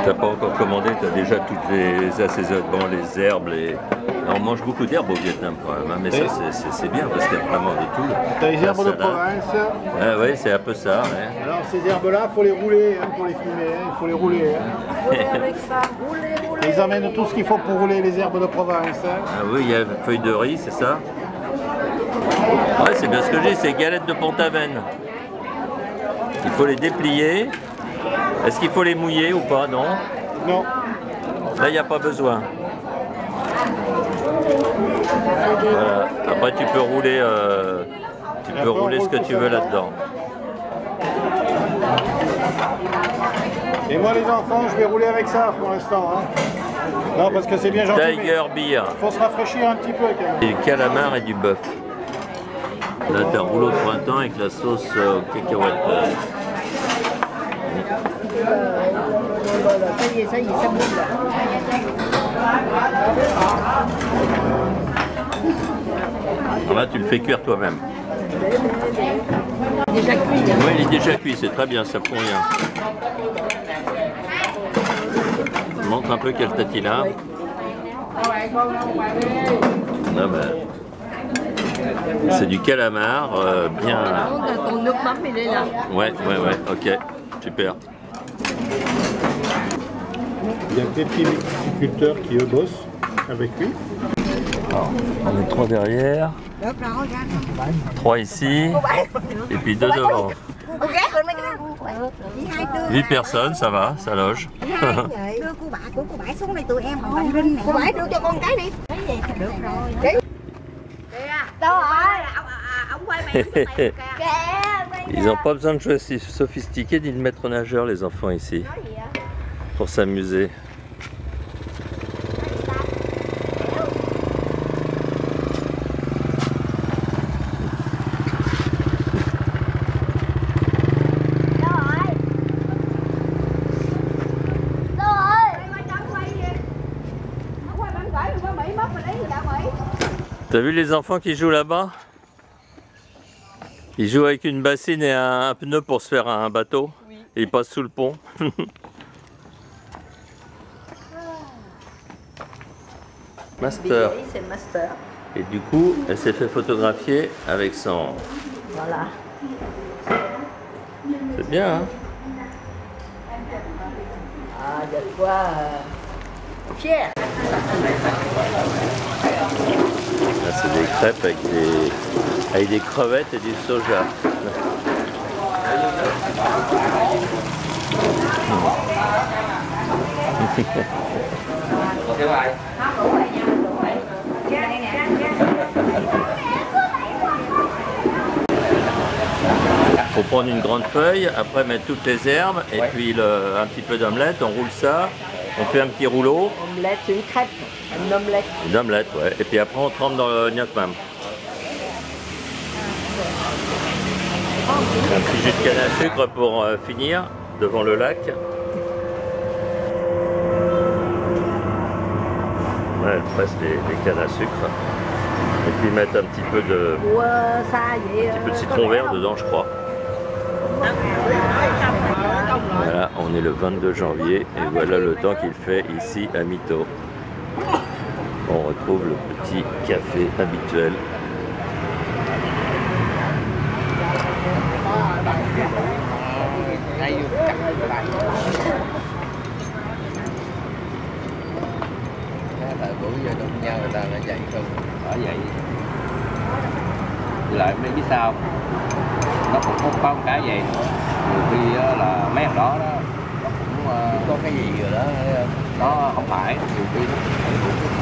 T'as pas encore commandé, t'as déjà toutes les assaisonnements, les herbes, on mange beaucoup d'herbes au Vietnam quand même, hein, mais ça c'est bien parce qu'il y a vraiment de tout. T'as les herbes de province. Ah oui, c'est un peu ça. Ouais. Alors ces herbes-là, il faut les rouler pour les fumer, il faut les rouler. Avec ça, rouler. Ils amènent tout ce qu'il faut pour rouler les herbes de province. Ah oui, il y a feuilles de riz, c'est ça? Ouais, c'est bien ce que j'ai, c'est galettes de Pont-Aven. Il faut les déplier. Est-ce qu'il faut les mouiller ou pas? Non. Non. Là, il n'y a pas besoin. Voilà. Après, tu peux rouler, ce que tu veux là-dedans. Et moi, les enfants, je vais rouler avec ça pour l'instant. Hein. Non, parce que c'est bien gentil. Tiger Beer. Il faut se rafraîchir un petit peu quand même. Du calamar et du bœuf. Là, t'as un rouleau de printemps avec la sauce cacahuète. Ça y est, ça bouge là. Alors là, tu le fais cuire toi-même. Déjà cuit. Hein. Oui, il est déjà cuit, c'est très bien, ça prend rien. Montre un peu quel tati là. Ah ben, c'est du calamar, bien. Ton opmam, il est là. Ouais, ok, super. Il y a des petits viticulteurs qui eux bossent avec lui. Alors, on est 3 derrière, 3 ici, et puis 2 devant. 8 personnes, ça va, ça loge. Đưa cô bả xuống đây tụi em còn Linh này. Cô bả đưa cho con cái đi. Được rồi. Đâu rồi? Ông quay mày kìa. Ils n'ont pas besoin de jouer si sophistiqué ni de maître nageur, les enfants ici, pour s'amuser. T'as vu les enfants qui jouent là-bas? Ils jouent avec une bassine et un pneu pour se faire un bateau. Oui. Et ils passent sous le pont. Master. Oui, c'est le master. Et du coup, elle s'est fait photographier avec son... Voilà. C'est bien, hein? Ah, il y a de quoi fier. Là, c'est des crêpes avec des crevettes et du soja. Faut prendre une grande feuille, après mettre toutes les herbes et puis un petit peu d'omelette, on roule ça, on fait un petit rouleau. Omelette, une crêpe, une omelette. Une omelette, ouais. Et puis après on trempe dans le gnoc mam. Un petit jus de canne à sucre pour finir devant le lac. Ouais, elle presse les cannes à sucre. Et puis mettre un petit peu de, citron vert dedans, je crois. Voilà, on est le 22 janvier et voilà le temps qu'il fait ici à Mito. On retrouve le petit café habituel. Bữa giờ đụng nhau người ta lại vậy không? Ở vậy. Lại mấy biết sao? Nó cũng không có cái gì nữa. Nhiều khi là mấy thằng đó nó cũng có cái gì rồi đó. Nó không phải. Nhiều khi nó cũng cái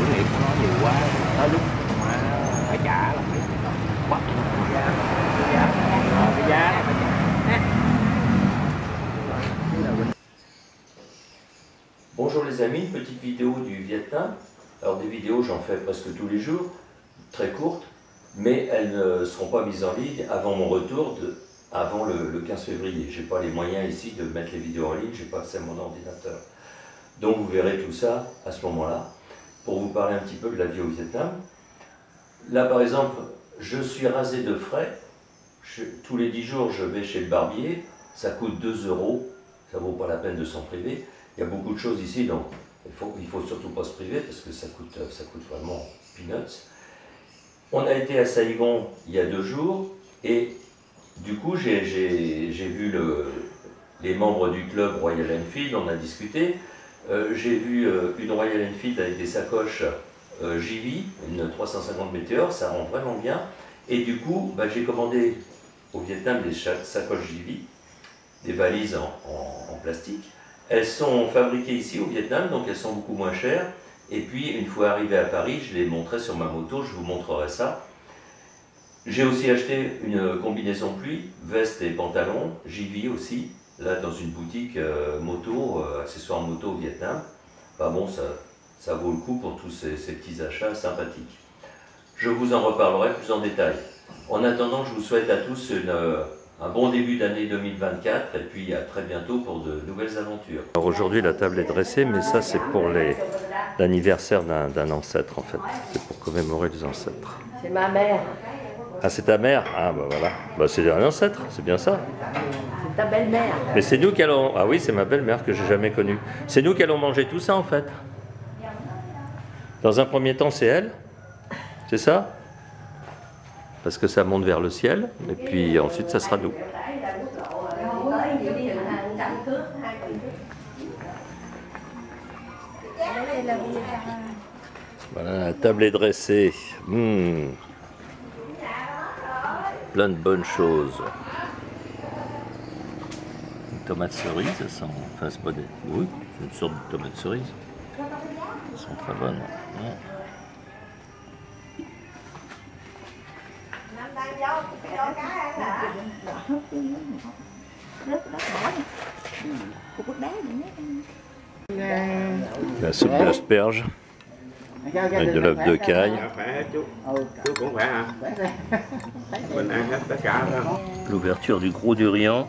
dữ liệu của nó nhiều quá. Nó lúc mà phải trả là bắt cái giá. Bonjour les amis, petite vidéo du Vietnam. Alors des vidéos j'en fais presque tous les jours, très courtes, mais elles ne seront pas mises en ligne avant mon retour, avant le 15 février. Je n'ai pas les moyens ici de mettre les vidéos en ligne, je n'ai pas accès à mon ordinateur. Donc vous verrez tout ça à ce moment-là, pour vous parler un petit peu de la vie au Vietnam. Là par exemple, je suis rasé de frais, tous les 10 jours je vais chez le barbier, ça coûte 2 €, ça vaut pas la peine de s'en priver. Il y a beaucoup de choses ici, donc il faut surtout pas se priver parce que ça coûte vraiment peanuts. On a été à Saigon il y a 2 jours et du coup j'ai vu les membres du club Royal Enfield, on a discuté. J'ai vu une Royal Enfield avec des sacoches JV, une 350 Météor, ça rend vraiment bien. Et du coup, j'ai commandé au Vietnam des sacoches JV, des valises en plastique. Elles sont fabriquées ici au Vietnam, donc elles sont beaucoup moins chères. Et puis, une fois arrivé à Paris, je les montrerai sur ma moto, je vous montrerai ça. J'ai aussi acheté une combinaison pluie, veste et pantalon, JV aussi, là dans une boutique moto, accessoires moto au Vietnam. Bon, ça vaut le coup pour tous ces petits achats sympathiques. Je vous en reparlerai plus en détail. En attendant, je vous souhaite à tous un bon début d'année 2024 et puis à très bientôt pour de nouvelles aventures. Alors aujourd'hui la table est dressée, mais ça c'est pour l'anniversaire d'un ancêtre en fait. C'est pour commémorer les ancêtres. C'est ma mère. Ah, c'est ta mère? Ah voilà. C'est un ancêtre, c'est bien ça. C'est ta belle-mère. Mais c'est nous qui allons... Ah oui, c'est ma belle-mère que j'ai jamais connue. C'est nous qui allons manger tout ça en fait. Dans un premier temps, c'est elle. C'est ça? Parce que ça monte vers le ciel, et puis ensuite ça sera nous. Voilà, la table est dressée. Plein de bonnes choses. Une tomate cerise, elles sont... Enfin, c'est pas des... Oui, c'est une sorte de tomate cerise. Elles sont très bonnes. Ouais. La soupe d'asperges avec de l'œuf de caille. L'ouverture du gros durian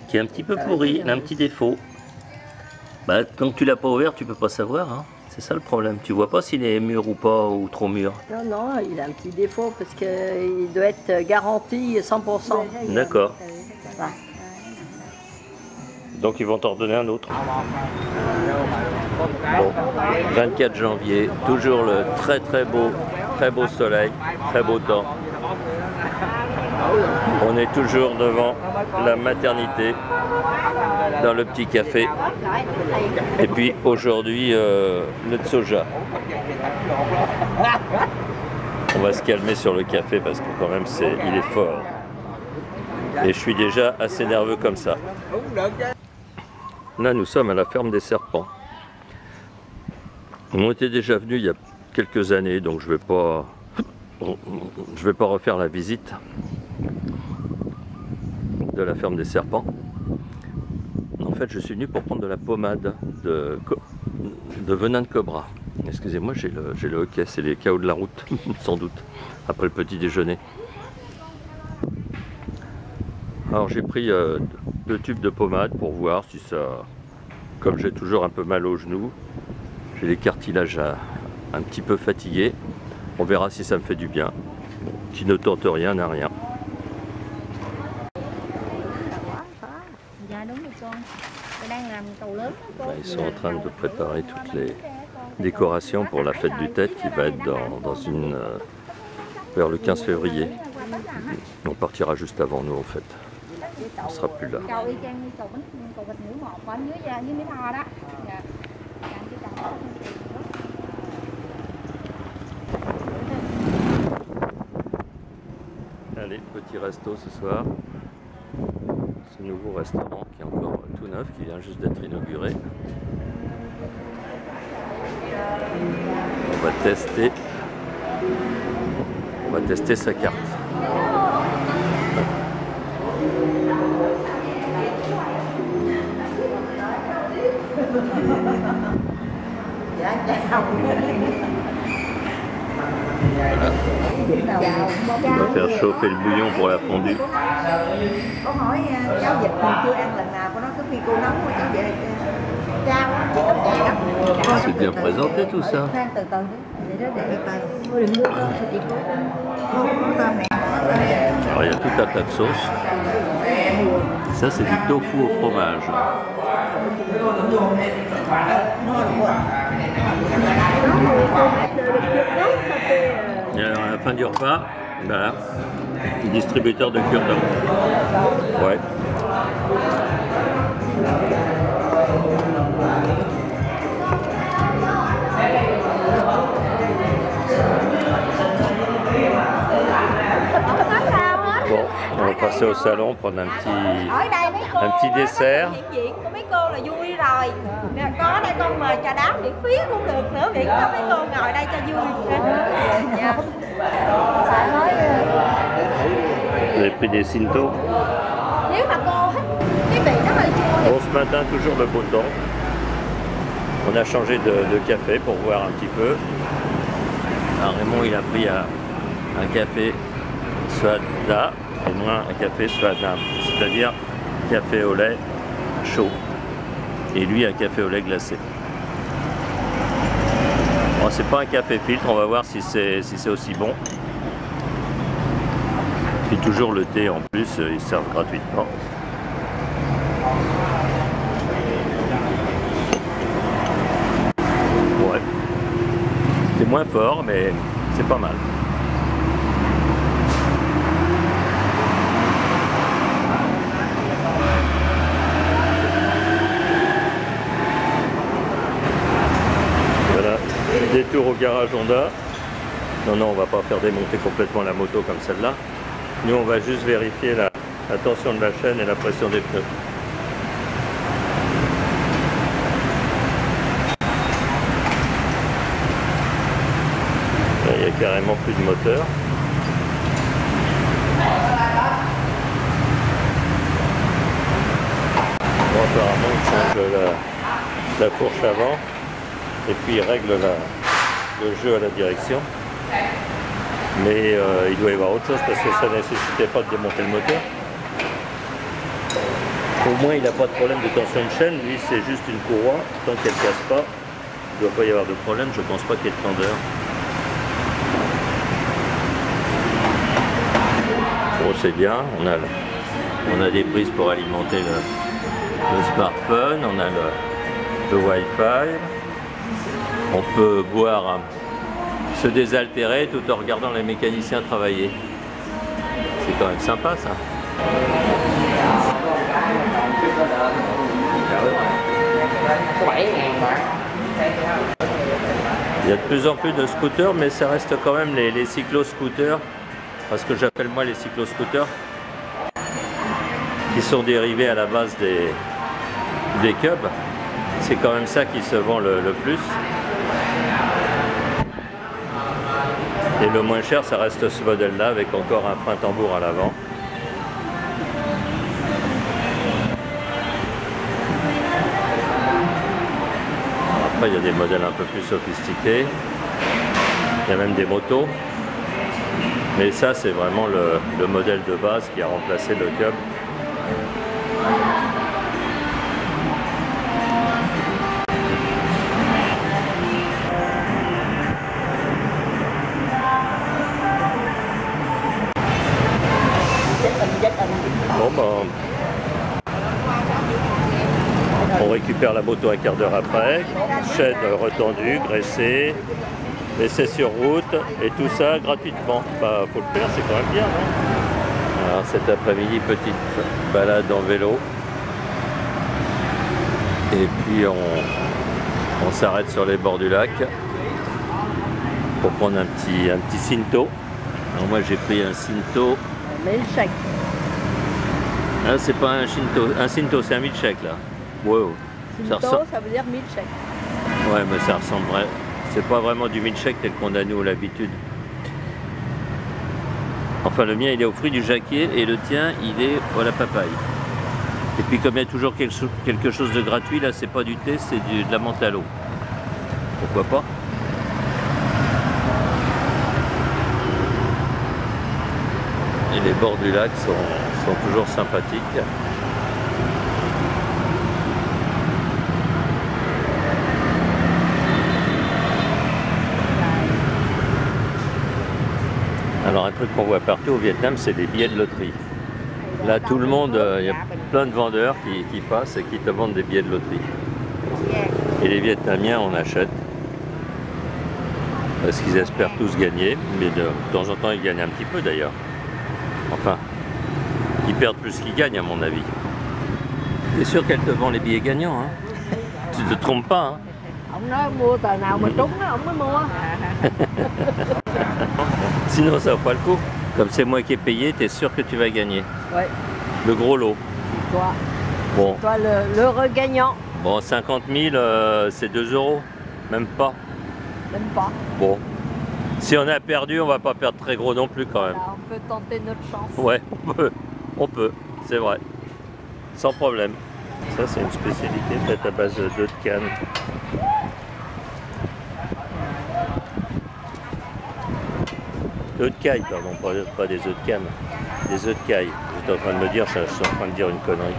qui est un petit peu pourri, il a un petit défaut. Quand tu l'as pas ouvert, tu peux pas savoir. Hein. C'est ça le problème. Tu vois pas s'il est mûr ou pas, ou trop mûr. Non, il a un petit défaut parce qu'il doit être garanti 100%. D'accord. Donc ils vont t'en donner un autre. Bon, 24 janvier, toujours le très beau soleil, très beau temps. On est toujours devant la maternité, dans le petit café. Et puis aujourd'hui, le soja. On va se calmer sur le café parce que quand même il est fort. Et je suis déjà assez nerveux comme ça. Là, nous sommes à la ferme des serpents. On était déjà venus il y a quelques années, donc je vais pas refaire la visite de la ferme des serpents. En fait, je suis venu pour prendre de la pommade de venin de cobra. Excusez-moi, j'ai le hoquet, c'est les chaos de la route, sans doute, après le petit déjeuner. Alors j'ai pris 2 tubes de pommade pour voir si ça... Comme j'ai toujours un peu mal au genou, j'ai les cartilages un petit peu fatigués. On verra si ça me fait du bien. Qui ne tente rien n'a rien. Ils sont en train de préparer toutes les décorations pour la fête du Tet qui va être vers le 15 février. On partira juste avant nous en fait. On sera plus là. Allez, petit resto ce soir. Ce nouveau restaurant qui est encore tout neuf, qui vient juste d'être inauguré. On va tester sa carte. On va faire chauffer le bouillon pour la fondue. C'est bien présenté tout ça. Alors il y a tout un tas de sauces. Ça c'est du tofu au fromage. Et alors à la fin du repas, voilà, distributeur de cure-dents. Ouais. Bon, on va passer au salon prendre un petit dessert. Chuyện của mấy cô là vui rồi. Có ở đây con mời trà đá miễn phí cũng được nữa, miễn có mấy cô ngồi đây cho vui. Vous avez pris des Cinto? Nếu mà cô thích cái vị nó hơi chua. Bon, ce matin, toujours le beau temps. On a changé de café pour voir un petit peu. Alors Raymond, il a pris un café Suada et moi un café Suadam, c'est-à-dire café au lait chaud. Et lui, un café au lait glacé. Bon, c'est pas un café filtre, on va voir si c'est aussi bon. Et toujours le thé en plus, ils servent gratuitement. Ouais. C'est moins fort, mais c'est pas mal. Voilà, détour au garage Honda. Non, on va pas faire démonter complètement la moto comme celle-là. Nous, on va juste vérifier la tension de la chaîne et la pression des pneus. Là, il n'y a carrément plus de moteur. Bon, apparemment, il change la fourche avant et puis il règle le jeu à la direction. Mais il doit y avoir autre chose parce que ça ne nécessitait pas de démonter le moteur. Au moins il n'a pas de problème de tension de chaîne, lui c'est juste une courroie, tant qu'elle ne casse pas, il ne doit pas y avoir de problème, je ne pense pas qu'il y ait de tendeur. Bon, c'est bien, on a des prises pour alimenter le smartphone, on a le Wi-Fi, on peut boire, se désaltérer tout en regardant les mécaniciens travailler. C'est quand même sympa ça. Il y a de plus en plus de scooters, mais ça reste quand même les cyclo-scooters, parce que j'appelle moi les cyclo-scooters, qui sont dérivés à la base des Cubs. C'est quand même ça qui se vend le plus. Et le moins cher, ça reste ce modèle-là, avec encore un frein tambour à l'avant. Après, il y a des modèles un peu plus sophistiqués. Il y a même des motos. Mais ça, c'est vraiment le modèle de base qui a remplacé le Cub. Bon, ben, on récupère la moto un quart d'heure après, chaîne retendue, graissée, essai sur route et tout ça gratuitement. Bah, faut le faire, c'est quand même bien, non? Alors cet après-midi, petite balade en vélo. Et puis on s'arrête sur les bords du lac pour prendre un petit Cinto. Alors moi j'ai pris un Cinto. Milkshake. Ah, c'est pas un Cinto, c'est un milkshake là. Wow. Cinto, ça veut dire milkshake. Ouais, mais ça ressemble vrai. C'est pas vraiment du milkshake tel qu'on a nous l'habitude. Enfin, le mien il est aux fruits du jacquier et le tien il est à la papaye. Et puis comme il y a toujours quelque chose de gratuit, là c'est pas du thé, c'est de la menthe à l'eau. Pourquoi pas? Et les bords du lac sont toujours sympathiques. Alors un truc qu'on voit partout au Vietnam, c'est des billets de loterie. Là, tout le monde, il y a plein de vendeurs qui passent et qui te vendent des billets de loterie. Et les Vietnamiens, on achète. Parce qu'ils espèrent tous gagner, mais de temps en temps, ils gagnent un petit peu d'ailleurs. Enfin, ils perdent plus qu'ils gagnent, à mon avis. T'es sûr qu'elle te vend les billets gagnants, hein? Tu te trompes pas, hein? Ông nói mua tờ nào mà trúng á, ông mới mua. Sinon, ça vaut pas le coup. Comme c'est moi qui ai payé, t'es sûr que tu vas gagner. Ouais. Le gros lot. Toi, Bon, toi le regagnant. bon 50 000, c'est 2 €. Même pas. Même pas. Bon. Si on a perdu, on va pas perdre très gros non plus quand même. Là, on peut tenter notre chance. Ouais, on peut, c'est vrai. Sans problème. Ça, c'est une spécialité faite à base d'œufs de canne. Œufs de caille, pardon, pas des œufs de canne. Des œufs de caille. J'étais en train de me dire, je suis en train de dire une connerie.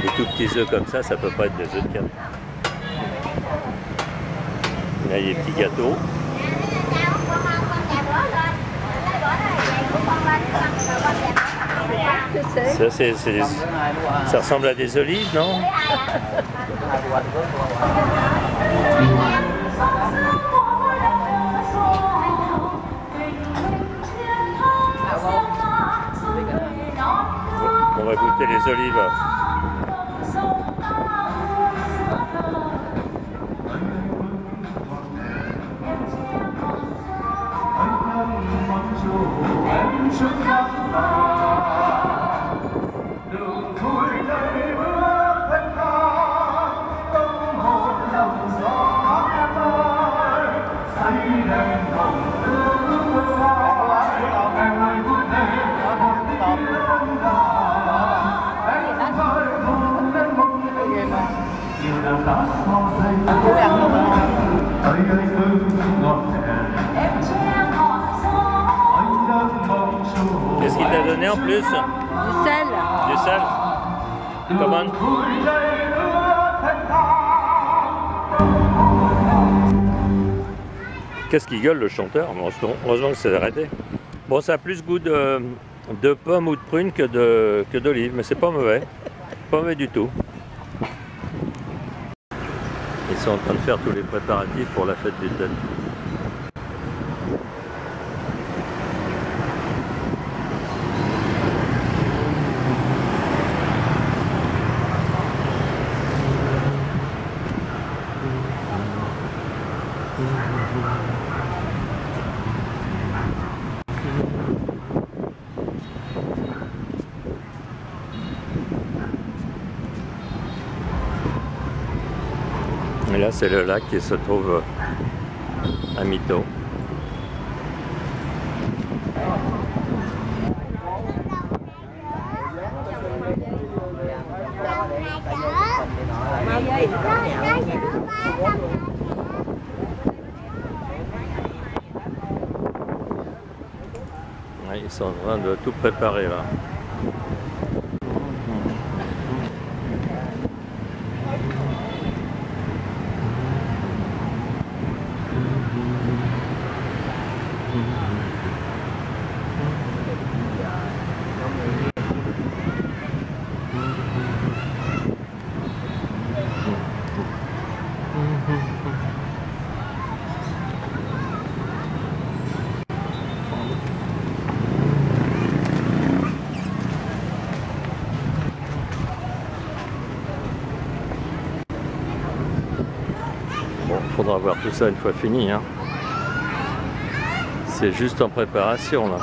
Des tout petits œufs comme ça peut pas être des œufs de canne. Là, il y a des petits gâteaux. Ça ressemble à des olives, non? On va goûter les olives. Qu'est-ce qu'il t'a donné en plus? Du sel. Du sel? Comment? Qu'est-ce qu'il gueule le chanteur? Heureusement que c'est arrêté. Bon, ça a plus goût de pomme ou de prune que d'olive, mais c'est pas mauvais. Pas mauvais du tout. Ils sont en train de faire tous les préparatifs pour la fête des têtes. Et là, c'est le lac qui se trouve à Mito. Ouais, ils sont en train de tout préparer là. Bon, faudra voir tout ça une fois fini, hein. C'est juste en préparation là.